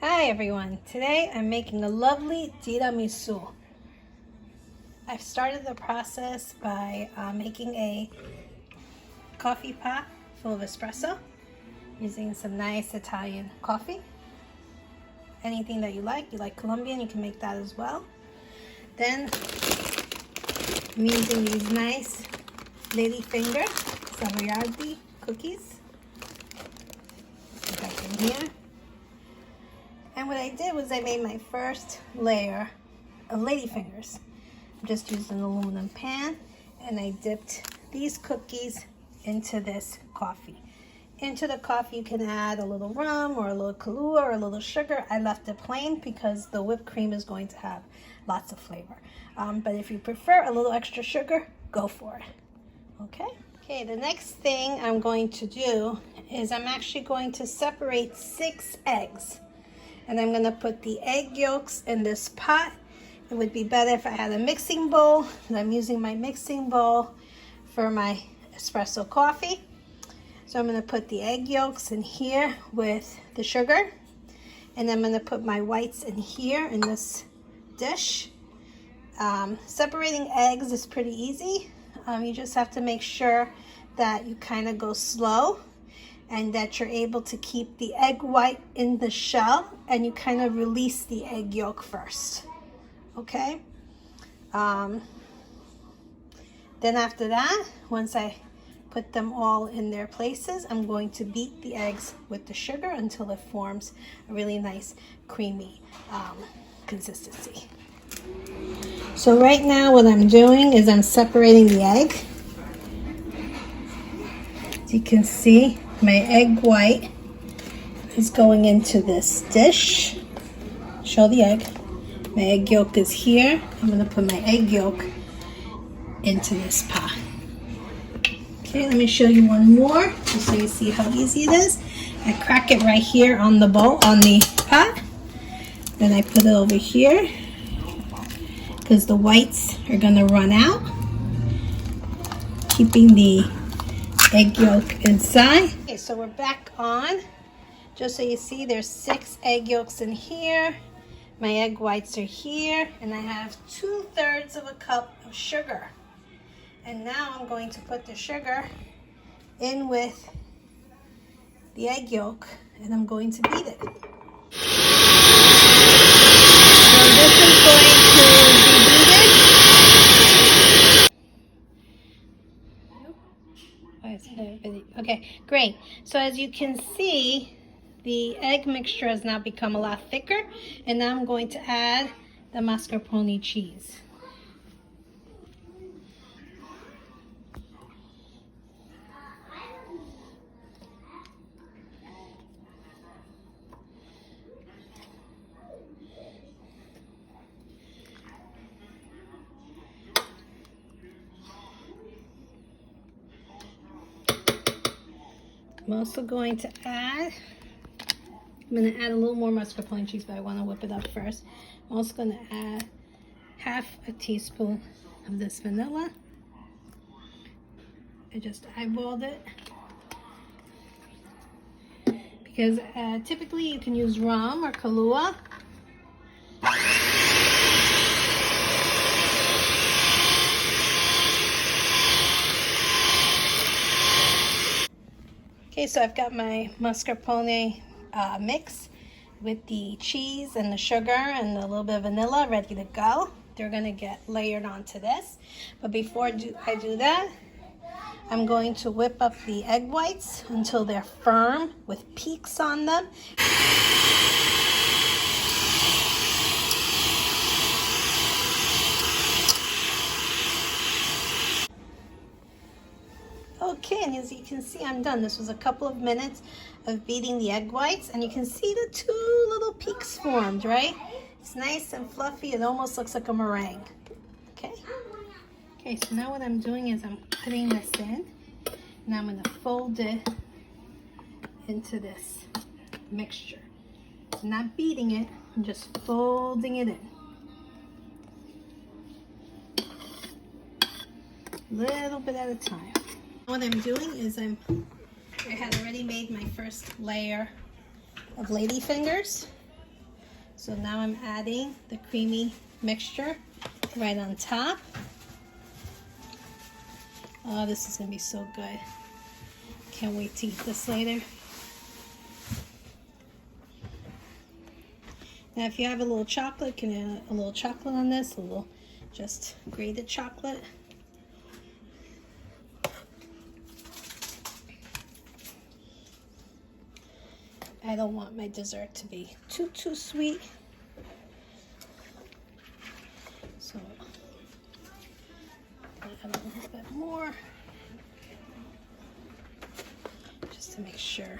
Hi everyone, today I'm making a lovely tiramisu. I've started the process by making a coffee pot full of espresso using some nice Italian coffee. Anything that you like Colombian, you can make that as well. Then I'm using these nice lady finger savoiardi cookies. Put that in here. And what I did was I made my first layer of ladyfingers. I just used an aluminum pan and I dipped these cookies into this coffee. Into the coffee you can add a little rum or a little Kahlua or a little sugar. I left it plain because the whipped cream is going to have lots of flavor. But if you prefer a little extra sugar, go for it. Okay, the next thing I'm going to do is I'm actually going to separate 6 eggs. And I'm going to put the egg yolks in this pot. It would be better if I had a mixing bowl. And I'm using my mixing bowl for my espresso coffee. So I'm going to put the egg yolks in here with the sugar. And I'm going to put my whites in here in this dish. Separating eggs is pretty easy. You just have to make sure that you kind of go slow and that you're able to keep the egg white in the shell and you kind of release the egg yolk first. Okay? Then after that, once I put them all in their places, I'm going to beat the eggs with the sugar until it forms a really nice creamy consistency. So right now what I'm doing is I'm separating the egg. As you can see, my egg white is going into this dish. Show the egg. My egg yolk is here. I'm going to put my egg yolk into this pot. Okay, let me show you one more, just so you see how easy it is. I crack it right here on the bowl, on the pot. Then I put it over here because the whites are going to run out, keeping the egg yolk inside. Okay, so we're back on. Just so you see, there's 6 egg yolks in here. My egg whites are here, and I have 2/3 of a cup of sugar. And now I'm going to put the sugar in with the egg yolk, and I'm going to beat it. So this is going to be beaten. Okay, great. So as you can see, the egg mixture has now become a lot thicker, and now I'm going to add the mascarpone cheese. I'm also going to add, I'm going to add a little more mascarpone cheese, but I want to whip it up first. I'm also going to add half a teaspoon of this vanilla. I just eyeballed it. Because typically you can use rum or Kahlua. Okay, so I've got my mascarpone mix with the cheese and the sugar and a little bit of vanilla ready to go. They're going to get layered onto this. But before I do that, I'm going to whip up the egg whites until they're firm with peaks on them. Okay, and as you can see, I'm done. This was a couple of minutes of beating the egg whites, and you can see the 2 little peaks formed, right? It's nice and fluffy. It almost looks like a meringue. Okay. Okay, so now what I'm doing is I'm putting this in, and I'm going to fold it into this mixture. So not beating it, I'm just folding it in. A little bit at a time. What I'm doing is I had already made my first layer of lady fingers. So now I'm adding the creamy mixture right on top. Oh, this is gonna be so good. Can't wait to eat this later. Now if you have a little chocolate, you can add a little chocolate on this, a little just grated chocolate. I don't want my dessert to be too sweet. So I'm gonna add a little bit more just to make sure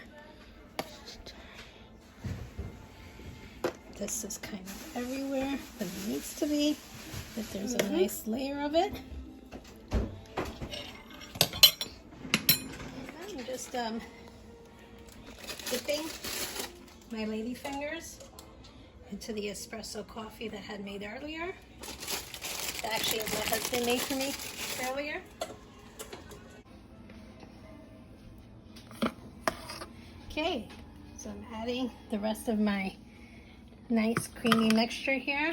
this is kind of everywhere, but it needs to be, that there's a nice layer of it. I'm just dipping my lady fingers into the espresso coffee that I had made earlier. That actually my husband made for me earlier. Okay, so I'm adding the rest of my nice creamy mixture here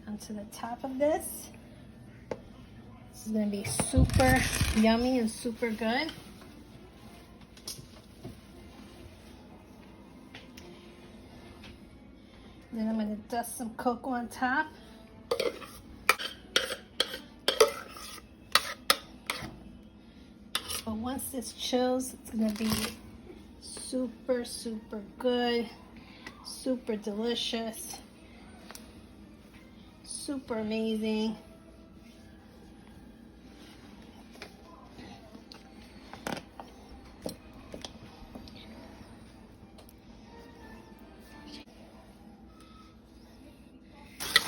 onto the top of this. This is going to be super yummy and super good. Then I'm going to dust some cocoa on top. But once this chills, it's going to be super good, super delicious, super amazing.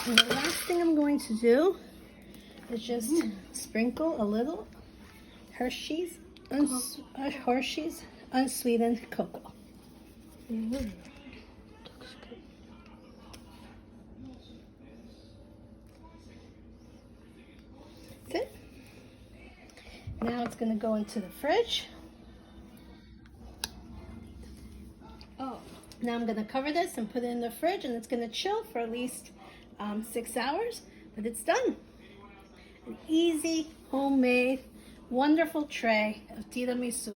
And the last thing I'm going to do is just sprinkle a little Hershey's unsweetened cocoa. That's it. Now it's going to go into the fridge. Now I'm going to cover this and put it in the fridge, and it's going to chill for at least 6 hours, but it's done. An easy, homemade, wonderful tray of tiramisu.